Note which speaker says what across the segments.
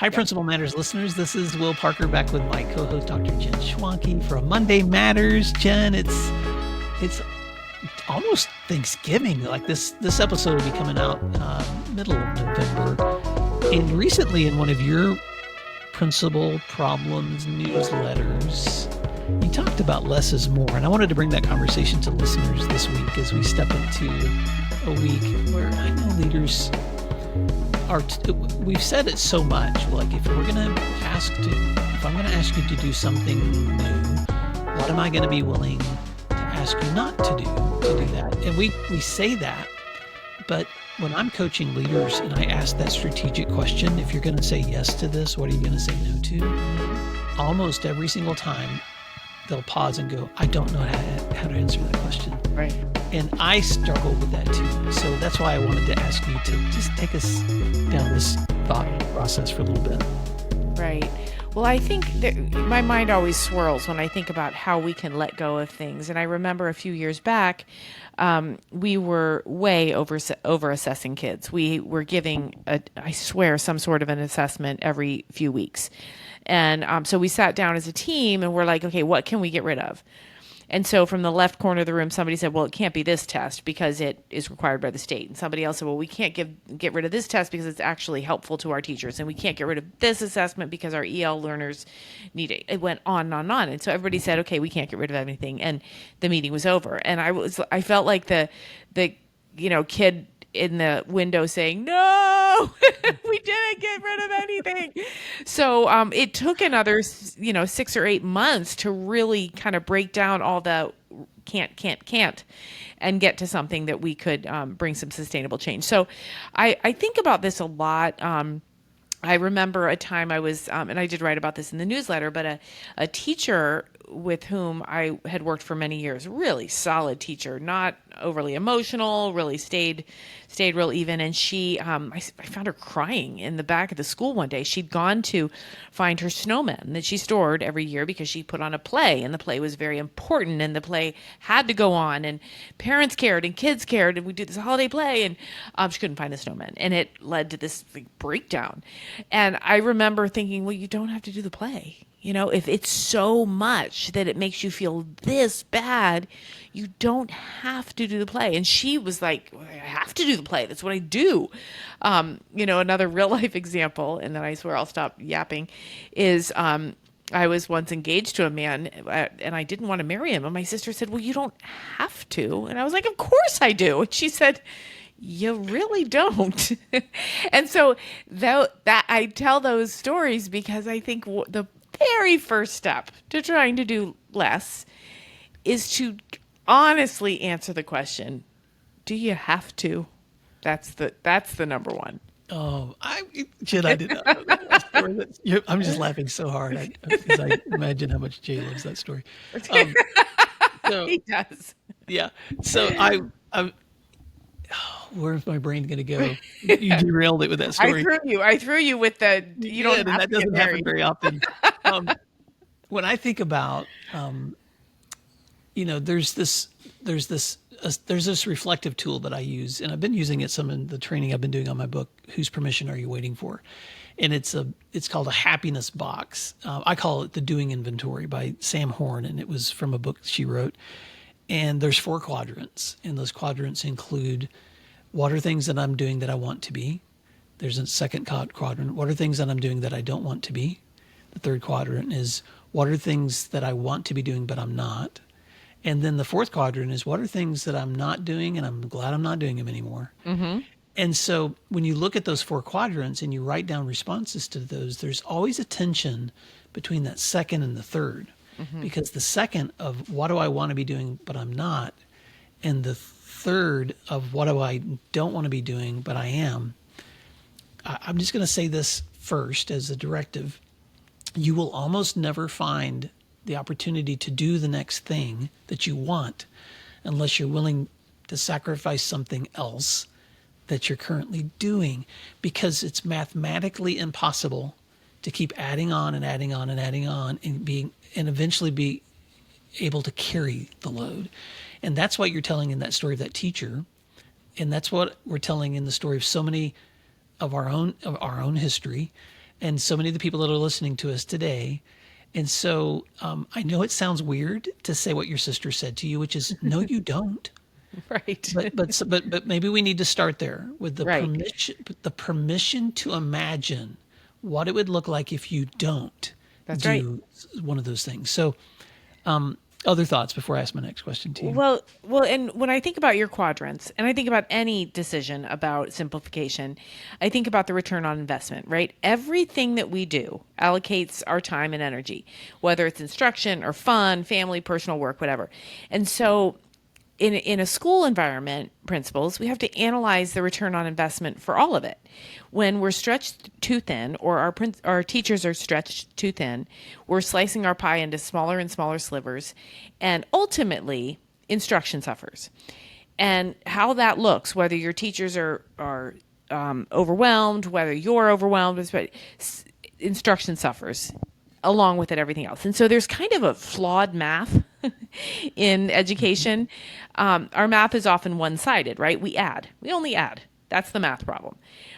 Speaker 1: Hi, Principal Matters listeners. This is Will Parker back with my co-host, Dr. Jen Schwanke, for a Monday Matters. Jen, it's almost Thanksgiving. Like this episode will be coming out middle of November. And recently, in one of your Principal Problems newsletters, you talked about less is more. And I wanted to bring that conversation to listeners this week as we step into a week where I know leaders we've said it so much. Like, if I'm going to ask you to do something new, what am I going to be willing to ask you not to do that? And we say that, but when I'm coaching leaders and I ask that strategic question, if you're going to say yes to this, what are you going to say no to? Almost every single time they'll pause and go, I don't know how to answer that question.
Speaker 2: Right.
Speaker 1: And I struggle with that too. So that's why I wanted to ask you to just take us down this thought process for a little bit.
Speaker 2: Right. Well, I think that my mind always swirls when I think about how we can let go of things. And I remember a few years back, we were way over assessing kids. We were giving, I swear, some sort of an assessment every few weeks. And so we sat down as a team and we're like, okay, what can we get rid of? And so from the left corner of the room, somebody said, well, it can't be this test because it is required by the state. And somebody else said, well, we can't get rid of this test because it's actually helpful to our teachers. And we can't get rid of this assessment because our EL learners need it. It went on and on and on. And so everybody said, okay, we can't get rid of anything. And the meeting was over. And I felt like the kid in the window saying, no, we didn't get rid of anything. So it took another, 6 or 8 months to really kind of break down all the can't, and get to something that we could bring some sustainable change. So I think about this a lot. I remember a time I was, and I did write about this in the newsletter, but a teacher with whom I had worked for many years, really solid teacher, not overly emotional, really stayed real even. And she, I found her crying in the back of the school one day. She'd gone to find her snowman that she stored every year because she put on a play, and the play was very important, and the play had to go on, and parents cared and kids cared, and we did this holiday play, and she couldn't find the snowman, and it led to this breakdown. And I remember thinking, well, you don't have to do the play. If it's so much that it makes you feel this bad, you don't have to do the play. And she was like, well, I have to do the play. That's what I do. Another real life example, and then I swear I'll stop yapping, is I was once engaged to a man and I didn't want to marry him. And my sister said, well, you don't have to. And I was like, of course I do. And she said, you really don't. And so that I tell those stories because I think the very first step to trying to do less is to honestly answer the question, do you have to? That's the number one.
Speaker 1: Oh, Jen, I did not know that story. I'm just laughing so hard because I imagine how much Jay loves that story.
Speaker 2: He does.
Speaker 1: Yeah. So where's my brain going to go? You derailed it with that story.
Speaker 2: I threw you with the, you don't have
Speaker 1: and that
Speaker 2: to
Speaker 1: doesn't
Speaker 2: get
Speaker 1: happen
Speaker 2: married.
Speaker 1: very often. When I think about, there's this reflective tool that I use, and I've been using it some in the training I've been doing on my book, Whose Permission Are You Waiting For? And it's called a happiness box. I call it the Doing Inventory by Sam Horn, and it was from a book she wrote. And there's 4 quadrants, and those quadrants include what are things that I'm doing that I want to be. There's a second quadrant. What are things that I'm doing that I don't want to be? The third quadrant is what are things that I want to be doing but I'm not? And then the fourth quadrant is what are things that I'm not doing and I'm glad I'm not doing them anymore. Mm-hmm. And so when you look at those 4 quadrants and you write down responses to those, there's always a tension between that second and the third. Mm-hmm. Because the second of what do I want to be doing but I'm not, and the third of what do I don't want to be doing but I am, I'm just going to say this first as a directive. You will almost never find the opportunity to do the next thing that you want unless you're willing to sacrifice something else that you're currently doing, because it's mathematically impossible to keep adding on and adding on and adding on and eventually be able to carry the load. And that's what you're telling in that story of that teacher. And that's what we're telling in the story of so many of our own history. and so many of the people that are listening to us today. And so I know it sounds weird to say what your sister said to you, which is no, you don't.
Speaker 2: Right.
Speaker 1: But maybe we need to start there with
Speaker 2: Right.
Speaker 1: the permission to imagine what it would look like if you don't
Speaker 2: That's right.
Speaker 1: do one of those things. So, other thoughts before I ask my next question to you?
Speaker 2: Well, and when I think about your quadrants and I think about any decision about simplification, I think about the return on investment, right? Everything that we do allocates our time and energy, whether it's instruction or fun, family, personal work, whatever. And so in a school environment, principals, we have to analyze the return on investment for all of it. When we're stretched too thin, or our teachers are stretched too thin, we're slicing our pie into smaller and smaller slivers, and ultimately, instruction suffers. And how that looks, whether your teachers are overwhelmed, whether you're overwhelmed, instruction suffers along with it, everything else. And so there's kind of a flawed math in education. Our math is often one-sided, right? We only add. That's the math problem.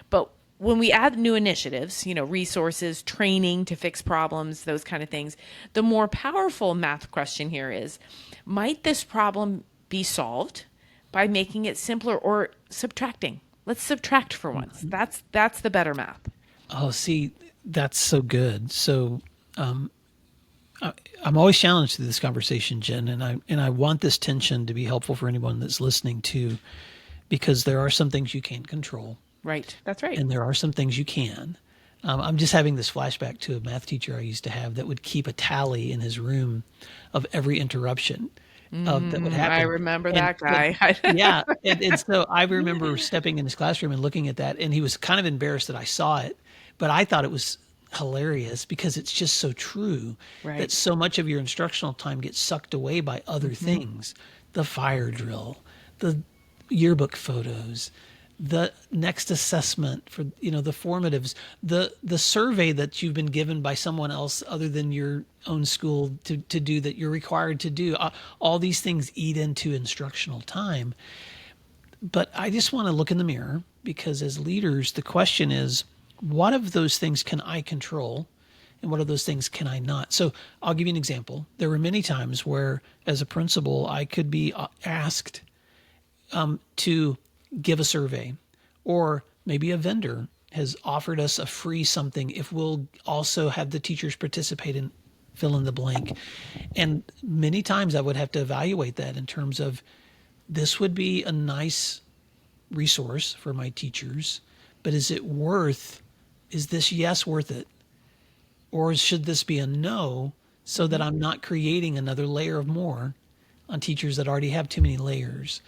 Speaker 2: But when we add new initiatives, resources, training to fix problems, those kind of things, the more powerful math question here is, might this problem be solved by making it simpler or subtracting? Let's subtract for once. That's the better math.
Speaker 1: Oh, see, that's so good. So, I'm always challenged through this conversation, Jen, and I want this tension to be helpful for anyone that's listening too, because there are some things you can't control,
Speaker 2: Right. That's right.
Speaker 1: and there are some things you can. I'm just having this flashback to a math teacher I used to have that would keep a tally in his room of every interruption that would
Speaker 2: I
Speaker 1: happen.
Speaker 2: remember
Speaker 1: And
Speaker 2: that guy.
Speaker 1: yeah, and so I remember stepping in his classroom and looking at that, and he was kind of embarrassed that I saw it, but I thought it was hilarious because it's just so true that
Speaker 2: Right.
Speaker 1: so much of your instructional time gets sucked away by other things, the fire drill, the yearbook photos, the next assessment for the formatives, the survey that you've been given by someone else other than your own school to do that you're required to do. All these things eat into instructional time. But I just want to look in the mirror because as leaders, the question is, what of those things can I control? And what of those things can I not? So I'll give you an example. There were many times where, as a principal, I could be asked to give a survey, or maybe a vendor has offered us a free something if we'll also have the teachers participate in fill in the blank. And many times I would have to evaluate that in terms of this would be a nice resource for my teachers, but is this yes worth it? Or should this be a no so that I'm not creating another layer of more on teachers that already have too many layers?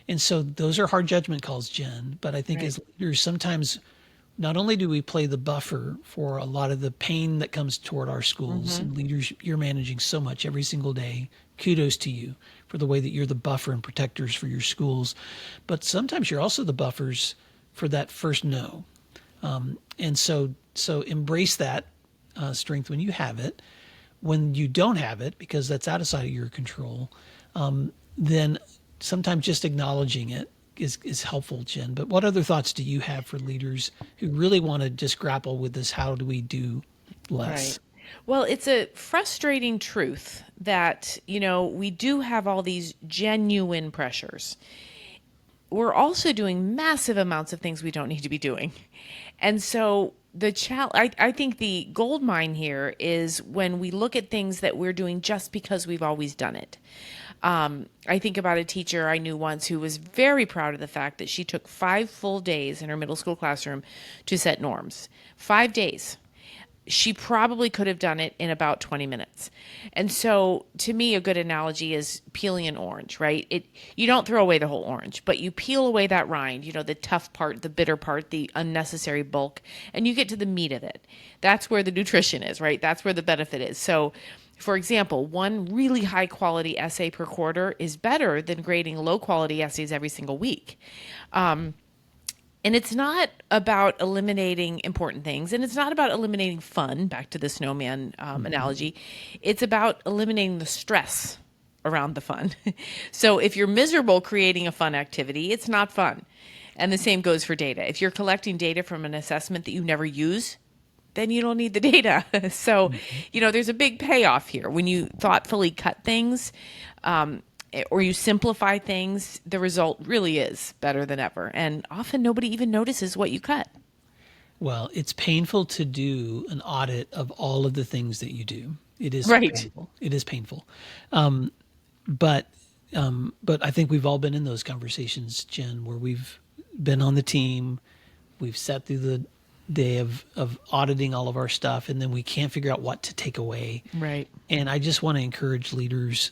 Speaker 1: And so those are hard judgment calls, Jen. But I think
Speaker 2: Right.
Speaker 1: as leaders, sometimes not only do we play the buffer for a lot of the pain that comes toward our schools, and leaders, you're managing so much every single day. Kudos to you for the way that you're the buffer and protectors for your schools. But sometimes you're also the buffers for that first no. And so embrace that strength when you have it. When you don't have it, because that's outside of your control, then sometimes just acknowledging it is helpful, Jen. But what other thoughts do you have for leaders who really want to just grapple with this? How do we do
Speaker 2: Right.
Speaker 1: less?
Speaker 2: Well, it's a frustrating truth that, we do have all these genuine pressures. We're also doing massive amounts of things we don't need to be doing. And so I think the gold mine here is when we look at things that we're doing just because we've always done it. I think about a teacher I knew once who was very proud of the fact that she took 5 full days in her middle school classroom to set norms. 5 days. She probably could have done it in about 20 minutes. And so to me, a good analogy is peeling an orange, right? You don't throw away the whole orange, but you peel away that rind, the tough part, the bitter part, the unnecessary bulk, and you get to the meat of it. That's where the nutrition is, right? That's where the benefit is. So for example, one really high quality essay per quarter is better than grading low quality essays every single week. And it's not about eliminating important things, and it's not about eliminating fun, back to the snowman analogy. It's about eliminating the stress around the fun. So if you're miserable creating a fun activity, it's not fun. And the same goes for data. If you're collecting data from an assessment that you never use, then you don't need the data. So, there's a big payoff here. When you thoughtfully cut things, or you simplify things, the result really is better than ever. And often nobody even notices what you cut.
Speaker 1: Well, it's painful to do an audit of all of the things that you do. It is
Speaker 2: Right.
Speaker 1: painful. It is painful. Um, but but I think we've all been in those conversations, Jen, where we've been on the team, we've sat through the day of auditing all of our stuff, and then we can't figure out what to take away.
Speaker 2: Right.
Speaker 1: And I just want to encourage leaders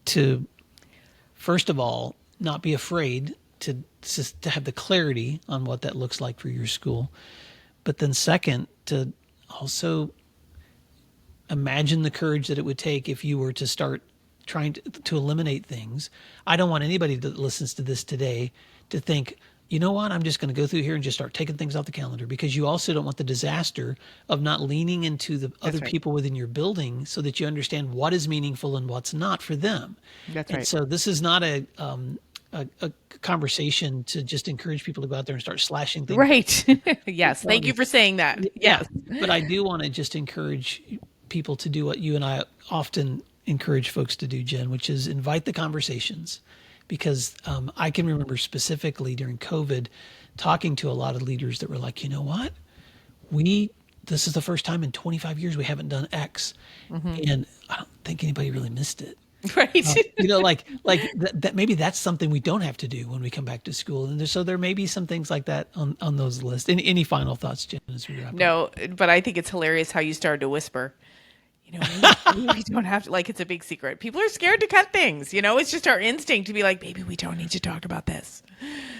Speaker 1: to, first of all, not be afraid to have the clarity on what that looks like for your school. But then second, to also imagine the courage that it would take if you were to start trying to eliminate things. I don't want anybody that listens to this today to think, you know what, I'm just going to go through here and just start taking things off the calendar, because you also don't want the disaster of not leaning into the other
Speaker 2: right.
Speaker 1: people within your building so that you understand what is meaningful and what's not for them.
Speaker 2: That's
Speaker 1: And
Speaker 2: right.
Speaker 1: so this is not a conversation to just encourage people to go out there and start slashing things.
Speaker 2: Right. Yes. Thank you for saying that. Yes.
Speaker 1: But I do want to just encourage people to do what you and I often encourage folks to do, Jen, which is invite the conversations. Because I can remember specifically during COVID talking to a lot of leaders that were like, you know what, this is the first time in 25 years we haven't done X. And I don't think anybody really missed it.
Speaker 2: Right.
Speaker 1: Like that maybe that's something we don't have to do when we come back to school. And so there may be some things like that on those lists. Any final thoughts, Jen, as we wrap up?
Speaker 2: No, but I think it's hilarious how you started to whisper. Maybe we don't have to, like, it's a big secret. People are scared to cut things. It's just our instinct to be like, maybe we don't need to talk about this.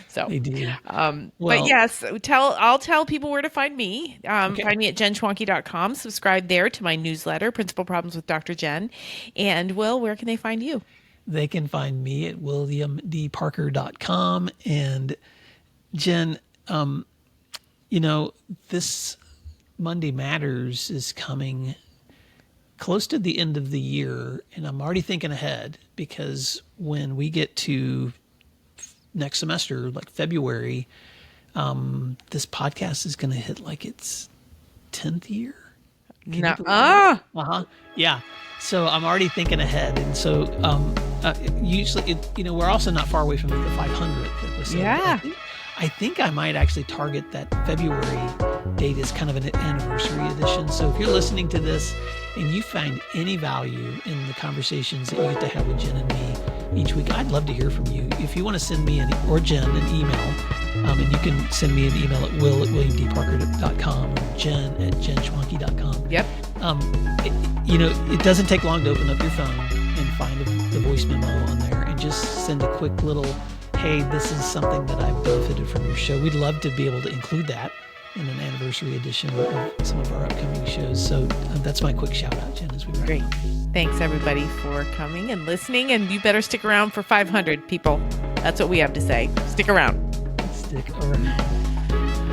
Speaker 2: So,
Speaker 1: They do.
Speaker 2: but yes, I'll tell people where to find me. Find me at jenschwanke.com. Subscribe there to my newsletter, Principal Problems with Dr. Jen. And Will, where can they find you?
Speaker 1: They can find me at williamdparker.com. And Jen, this Monday Matters is coming close to the end of the year, and I'm already thinking ahead, because when we get to next semester, like February, this podcast is going to hit like its 10th year. Yeah. So I'm already thinking ahead, and so usually, we're also not far away from the 500th episode.
Speaker 2: Yeah.
Speaker 1: I think I might actually target that February date as kind of an anniversary edition. So if you're listening to this and you find any value in the conversations that you get to have with Jen and me each week, I'd love to hear from you. If you want to send me or Jen an email, and you can send me an email at will@williamdparker.com or jen@jenschwanke.com.
Speaker 2: Yep.
Speaker 1: It doesn't take long to open up your phone and find the voice memo on there and just send a quick little, hey, this is something that I've benefited from your show. We'd love to be able to include that in an anniversary edition of some of our upcoming shows. So that's my quick shout out, Jen, as we wrap
Speaker 2: Great.
Speaker 1: up.
Speaker 2: Thanks, everybody, for coming and listening. And you better stick around for 500, people. That's what we have to say. Stick around.
Speaker 1: Stick around.